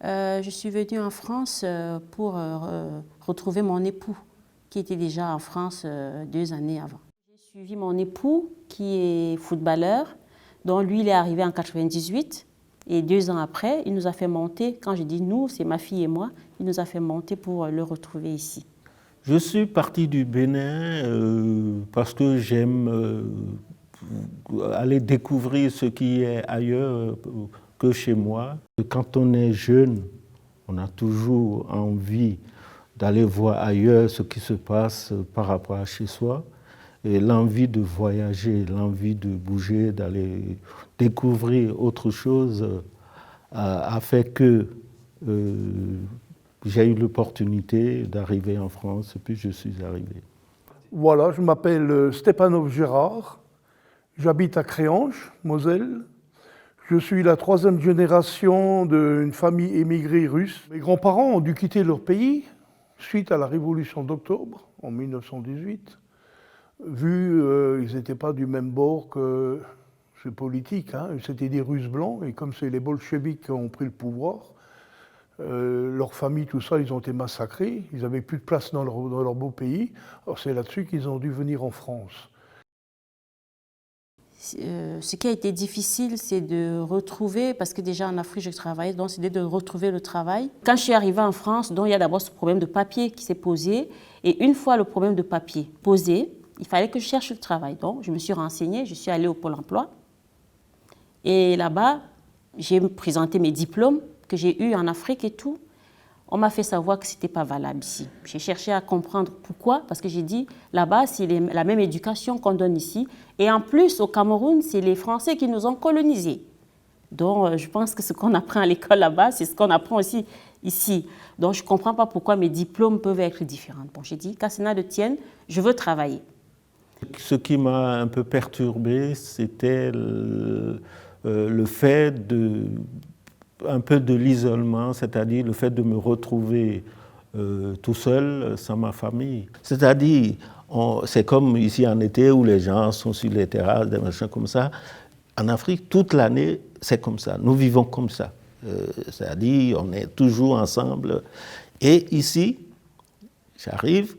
Je suis venue en France pour retrouver mon époux qui était déjà en France 2 années avant. J'ai suivi mon époux qui est footballeur, dont lui il est arrivé en 98 et 2 ans après il nous a fait monter, quand je dis nous c'est ma fille et moi, il nous a fait monter pour le retrouver ici. Je suis parti du Bénin parce que j'aime aller découvrir ce qui est ailleurs que chez moi. Quand on est jeune, on a toujours envie d'aller voir ailleurs ce qui se passe par rapport à chez soi. Et l'envie de voyager, l'envie de bouger, d'aller découvrir autre chose a fait que j'ai eu l'opportunité d'arriver en France et puis je suis arrivé. Voilà, je m'appelle Stepanov Gérard, j'habite à Créange, Moselle. Je suis la 3e génération d'une famille émigrée russe. Mes grands-parents ont dû quitter leur pays suite à la révolution d'octobre en 1918. Ils n'étaient pas du même bord que ces politiques, hein. C'était des Russes blancs et comme c'est les bolcheviks qui ont pris le pouvoir, leur famille, tout ça, ils ont été massacrés. Ils n'avaient plus de place dans leur beau pays. Alors c'est là-dessus qu'ils ont dû venir en France. Ce qui a été difficile, c'est de retrouver, parce que déjà en Afrique je travaillais, donc c'était de retrouver le travail. Quand je suis arrivée en France, donc il y a d'abord ce problème de papier qui s'est posé. Et une fois le problème de papier posé, il fallait que je cherche le travail. Donc je me suis renseignée, je suis allée au Pôle emploi. Et là-bas, j'ai présenté mes diplômes que j'ai eus en Afrique et tout. On m'a fait savoir que ce n'était pas valable ici. J'ai cherché à comprendre pourquoi, parce que j'ai dit, là-bas, c'est la même éducation qu'on donne ici. Et en plus, au Cameroun, c'est les Français qui nous ont colonisés. Donc, je pense que ce qu'on apprend à l'école là-bas, c'est ce qu'on apprend aussi ici. Donc, je ne comprends pas pourquoi mes diplômes peuvent être différents. Bon, j'ai dit, qu'à cela ne tienne, je veux travailler. Ce qui m'a un peu perturbé, c'était le fait un peu de l'isolement, c'est-à-dire le fait de me retrouver tout seul sans ma famille. C'est-à-dire, c'est comme ici en été où les gens sont sur les terrasses, des machins comme ça. En Afrique, toute l'année, c'est comme ça. Nous vivons comme ça. C'est-à-dire, on est toujours ensemble. Et ici, j'arrive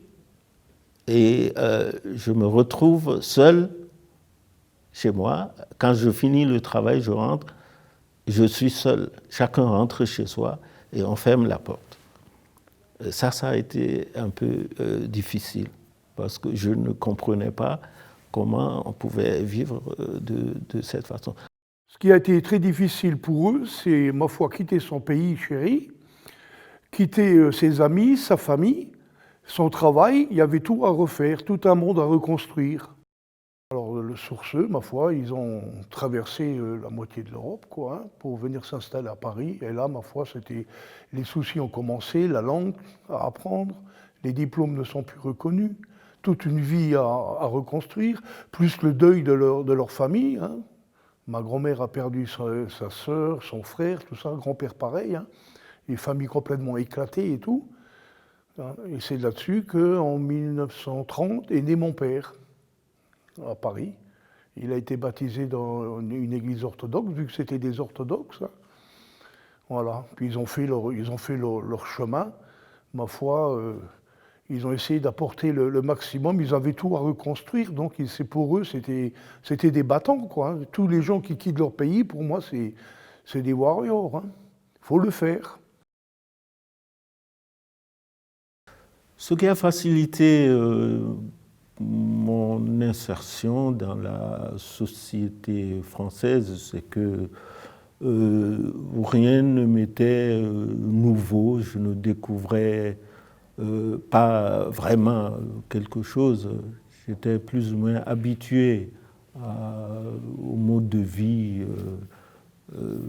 et je me retrouve seul chez moi. Quand je finis le travail, je rentre. Je suis seul, chacun rentre chez soi et on ferme la porte. Ça a été un peu difficile parce que je ne comprenais pas comment on pouvait vivre de cette façon. Ce qui a été très difficile pour eux, c'est, ma foi, quitter son pays chéri, quitter ses amis, sa famille, son travail. Il y avait tout à refaire, tout un monde à reconstruire. Alors, sur ce, ma foi, ils ont traversé la moitié de l'Europe, quoi, hein, pour venir s'installer à Paris. Et là, ma foi, les soucis ont commencé, la langue à apprendre, les diplômes ne sont plus reconnus, toute une vie à reconstruire, plus le deuil de leur famille. Hein. Ma grand-mère a perdu sa sœur, son frère, tout ça, grand-père pareil, hein, les familles complètement éclatées et tout. Hein. Et c'est là-dessus qu'en 1930 est né mon père. À Paris. Il a été baptisé dans une église orthodoxe, vu que c'était des orthodoxes. Hein. Voilà. Puis ils ont fait leur chemin. Ma foi, ils ont essayé d'apporter le maximum. Ils avaient tout à reconstruire. Donc pour eux, c'était des battants, quoi. Hein. Tous les gens qui quittent leur pays, pour moi, c'est des warriors. Hein. Faut le faire. Ce qui a facilité mon insertion dans la société française, c'est que rien ne m'était nouveau, je ne découvrais pas vraiment quelque chose. J'étais plus ou moins habitué au mode de vie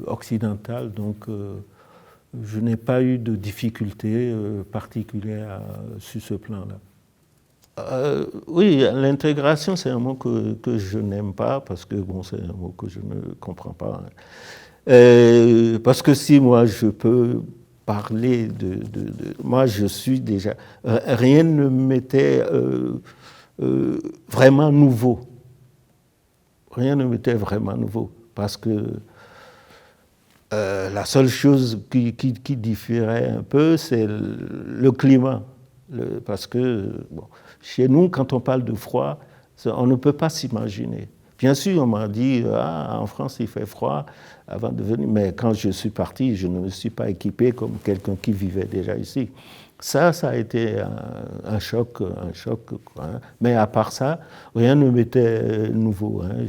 occidental, donc je n'ai pas eu de difficultés particulières sur ce plan-là. Oui, l'intégration, c'est un mot que je n'aime pas parce que bon, c'est un mot que je ne comprends pas. Parce que si moi je peux parler moi je suis déjà... rien ne m'était vraiment nouveau. Rien ne m'était vraiment nouveau parce que La seule chose qui différait un peu, c'est le climat. Parce que bon, chez nous, quand on parle de froid, on ne peut pas s'imaginer. Bien sûr, on m'a dit, en France, il fait froid avant de venir. Mais quand je suis parti, je ne me suis pas équipé comme quelqu'un qui vivait déjà ici. Ça a été un choc, quoi, hein. Mais à part ça, rien ne m'était nouveau, hein.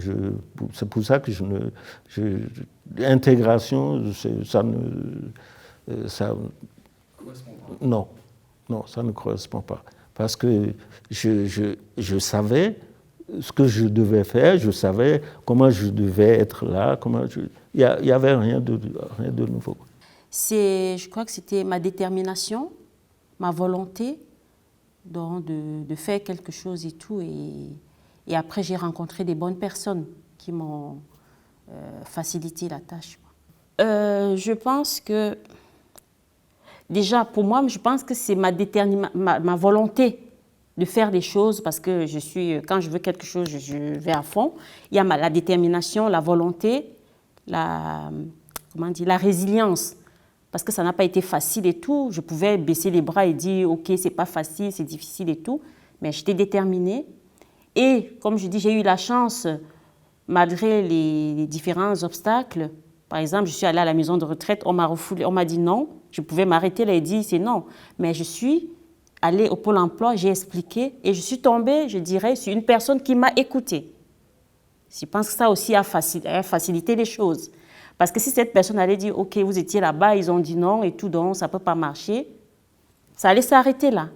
C'est pour ça que l'intégration, ça ne... Non, ça ne correspond pas. Parce que je savais ce que je devais faire, je savais comment je devais être là, il n'y avait rien de nouveau. Je crois que c'était ma détermination, ma volonté de faire quelque chose et tout. Et après, j'ai rencontré des bonnes personnes qui m'ont facilité la tâche. Je pense que, déjà, pour moi, je pense que c'est ma volonté de faire des choses parce que quand je veux quelque chose, je vais à fond. Il y a la détermination, la volonté, la résilience. Parce que ça n'a pas été facile et tout. Je pouvais baisser les bras et dire, OK, c'est pas facile, c'est difficile et tout. Mais j'étais déterminée. Et comme je dis, j'ai eu la chance, malgré les différents obstacles. Par exemple, je suis allée à la maison de retraite, on m'a refoulé, on m'a dit non. Je pouvais m'arrêter là et dire, c'est non. Mais je suis allée au Pôle emploi, j'ai expliqué et je suis tombée, je dirais, sur une personne qui m'a écoutée. Je pense que ça aussi a facilité les choses. Parce que si cette personne allait dire, OK, vous étiez là-bas, ils ont dit non et tout, donc ça ne peut pas marcher, ça allait s'arrêter là.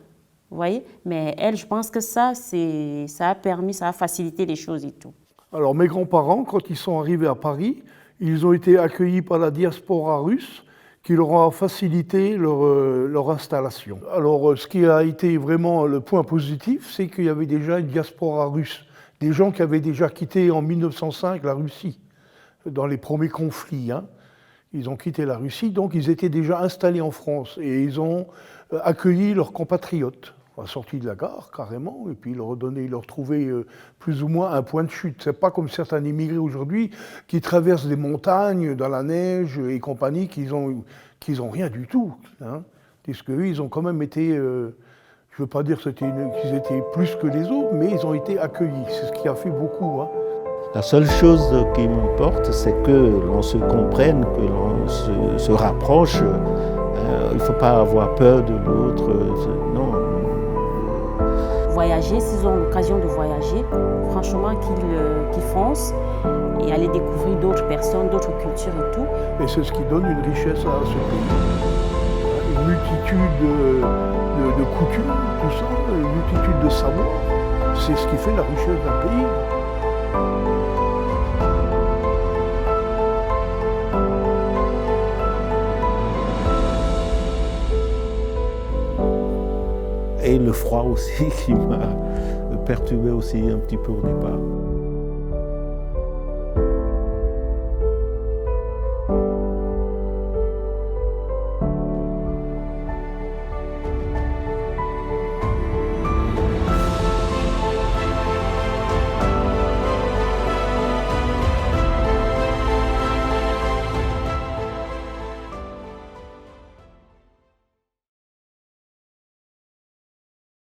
Vous voyez? Mais elle, je pense que ça a facilité les choses et tout. Alors mes grands-parents, quand ils sont arrivés à Paris, ils ont été accueillis par la diaspora russe qui leur a facilité leur installation. Alors ce qui a été vraiment le point positif, c'est qu'il y avait déjà une diaspora russe, des gens qui avaient déjà quitté en 1905 la Russie, dans les premiers conflits, hein. Ils ont quitté la Russie, donc ils étaient déjà installés en France et ils ont accueilli leurs compatriotes, sortis de la gare carrément, et puis ils leur trouvaient plus ou moins un point de chute. C'est pas comme certains immigrés aujourd'hui qui traversent des montagnes dans la neige et compagnie, qu'ils ont rien du tout, hein. Puisque eux, ils ont quand même été, je ne veux pas dire qu'ils étaient plus que les autres, mais ils ont été accueillis. C'est ce qui a fait beaucoup, hein. La seule chose qui m'importe, c'est que l'on se comprenne, que l'on se rapproche. Il ne faut pas avoir peur de l'autre. Non. Voyager, s'ils ont l'occasion de voyager, franchement qu'ils foncent et aller découvrir d'autres personnes, d'autres cultures et tout. Et c'est ce qui donne une richesse à ce pays. Une multitude de coutumes, tout ça, une multitude de savoirs. C'est ce qui fait la richesse d'un pays. Et le froid aussi qui m'a perturbé aussi un petit peu au départ.